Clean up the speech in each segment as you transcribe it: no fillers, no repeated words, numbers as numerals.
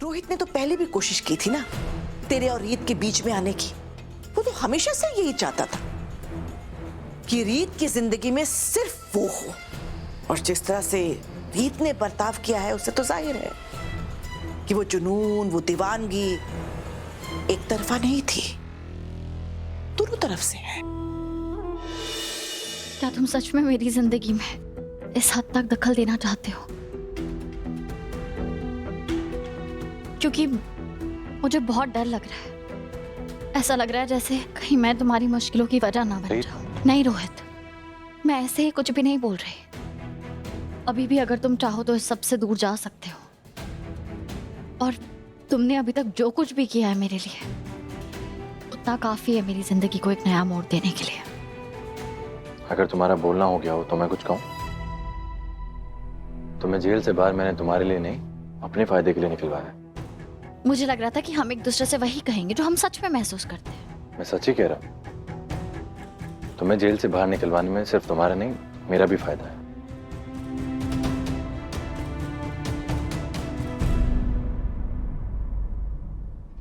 रोहित ने तो पहले भी कोशिश की थी ना तेरे और रीत के बीच में आने की। वो तो हमेशा से यही चाहता था कि रीत की जिंदगी में सिर्फ वो हो, और जिस तरह से रीत ने बर्ताव किया है उससे तो जाहिर है कि वो जुनून, वो दीवानगी एक तरफा नहीं थी, दोनों तरफ से है। क्या तुम सच में मेरी जिंदगी में इस हद तक दखल देना चाहते हो? क्योंकि मुझे बहुत डर लग रहा है। ऐसा लग रहा है जैसे कहीं मैं तुम्हारी मुश्किलों की वजह ना बन जाऊं। नहीं रोहित, मैं ऐसे ही कुछ भी नहीं बोल रही। अभी भी अगर तुम चाहो तो इस सब से दूर जा सकते हो, और तुमने अभी तक जो कुछ भी किया है मेरे लिए उतना काफी है मेरी जिंदगी को एक नया मोड़ देने के लिए। अगर तुम्हारा बोलना हो गया हो तो मैं कुछ कहूं? तुम्हें जेल से बाहर मैंने तुम्हारे लिए नहीं, अपने फायदे के लिए निकलवाया। मुझे लग रहा था कि हम एक दूसरे से वही कहेंगे जो हम सच में महसूस करते हैं। मैं सच ही कह रहा हूं। तुम्हें जेल से बाहर निकलवाने में सिर्फ तुम्हारा नहीं, मेरा भी फायदा है।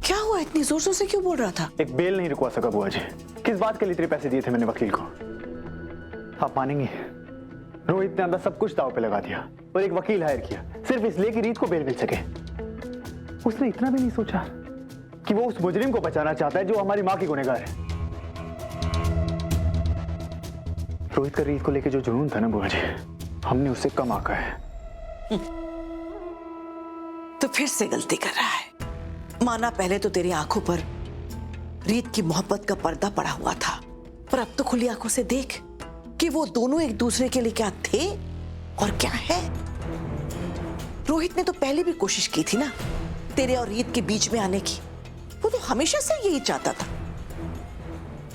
क्या हुआ, इतनी जोर जोर से क्यों बोल रहा था? एक बेल नहीं रुकवा सका बुआ जी। किस बात के लिए इतने पैसे दिए थे मैंने वकील को? आप मानेंगे, रोहित ने अंदर सब कुछ दांव पे लगा दिया और एक वकील हायर किया सिर्फ इसलिए कि रीत को बेल मिल सके। उसने इतना भी नहीं सोचा कि वो उस मुजरिम को बचाना चाहता है जो हमारी मां की गुनहगार है। रोहित का रीत को लेकर जो जुनून था ना बुआ जी, हमने उससे कम आका है। तो फिर से गलती कर रहा है। माना पहले तो तेरी आंखों पर रीत की मोहब्बत का पर्दा पड़ा हुआ था, पर अब तो खुली आंखों से देख कि वो दोनों एक दूसरे के लिए क्या थे और क्या है। रोहित ने तो पहले भी कोशिश की थी ना तेरे और रीत के बीच में आने की। वो तो हमेशा से यही चाहता था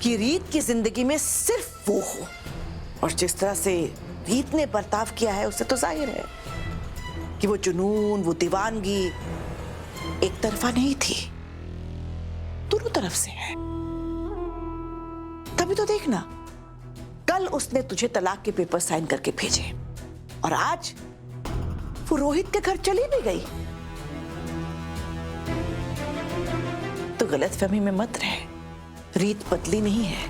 कि रीत की जिंदगी में सिर्फ वो हो, और जिस तरह से रीत ने बर्ताव किया है उससे तो जाहिर है कि वो जुनून, वो दीवानगी एक तरफा नहीं थी, दोनों तरफ से है। तभी तो देखना, कल उसने तुझे तलाक के पेपर साइन करके भेजे और आज वो रोहित के घर चली भी गई। तो गलतफहमी में मत रहे, रीत बदली नहीं है।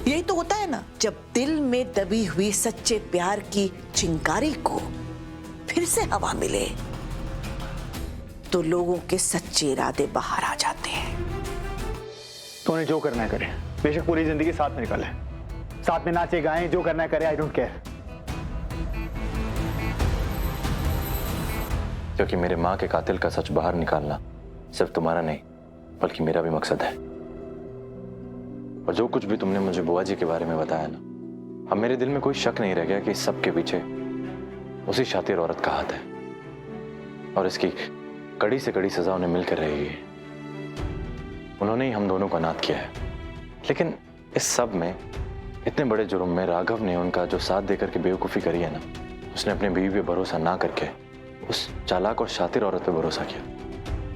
यही तो होता है ना, जब दिल में दबी हुई सच्चे प्यार की चिंगारी को फिर से हवा मिले तो लोगों के सच्चे इरादे बाहर आ जाते हैं। तो उन्हें जो करना है करे, बेशक पूरी जिंदगी साथ में निकाले, साथ में नाचे गाएं, जो करना है करे, आई डोंट केयर। क्योंकि मेरे माँ के कातिल का सच बाहर निकालना सिर्फ तुम्हारा नहीं बल्कि मेरा भी मकसद है। और जो कुछ भी तुमने मुझे बुआ जी के बारे में बताया ना, अब मेरे दिल में कोई शक नहीं रह गया कि इस सब के पीछे उसी शातिर औरत का हाथ है, और इसकी कड़ी से कड़ी सजा उन्हें मिलकर रहेगी। उन्होंने ही हम दोनों को अनाथ किया है। लेकिन इस सब में, इतने बड़े जुर्म में राघव ने उनका जो साथ देकर के बेवकूफ़ी करी है ना, उसने अपने बीवी पे भरोसा ना करके उस चालाक और शातिर औरत पे भरोसा किया,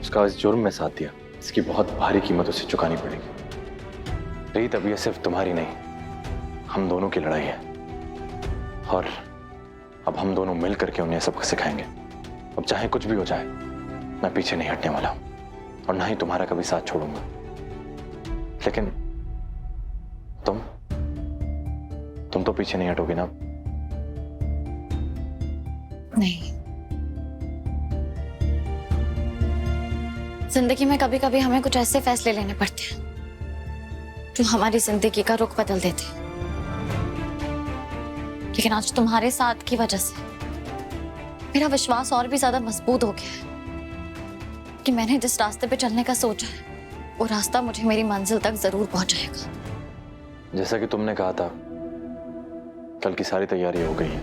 उसका इस जुर्म में साथ दिया। इसकी बहुत भारी कीमत उसे चुकानी पड़ेगी। रीत, अब यह सिर्फ तुम्हारी नहीं, हम दोनों की लड़ाई है, और अब हम दोनों मिल करके उन्हें सब सिखाएंगे। अब चाहे कुछ भी हो जाए, मैं पीछे नहीं हटने वाला हूं, और ना ही तुम्हारा कभी साथ छोड़ूंगा। लेकिन तुम तो पीछे नहीं हटोगे ना? नहीं, जिंदगी में कभी कभी हमें कुछ ऐसे फैसले लेने पड़ते हैं जो हमारी जिंदगी का रुख बदल देते हैं। लेकिन आज तुम्हारे साथ की वजह से मेरा विश्वास और भी ज्यादा मजबूत हो गया है कि मैंने जिस रास्ते पे चलने का सोचा है वो रास्ता मुझे मेरी मंजिल तक जरूर पहुंचाएगा। जैसा कि तुमने कहा था, कल की सारी तैयारी हो गई है।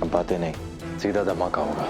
अब बातें नहीं, सीधा धमाका होगा।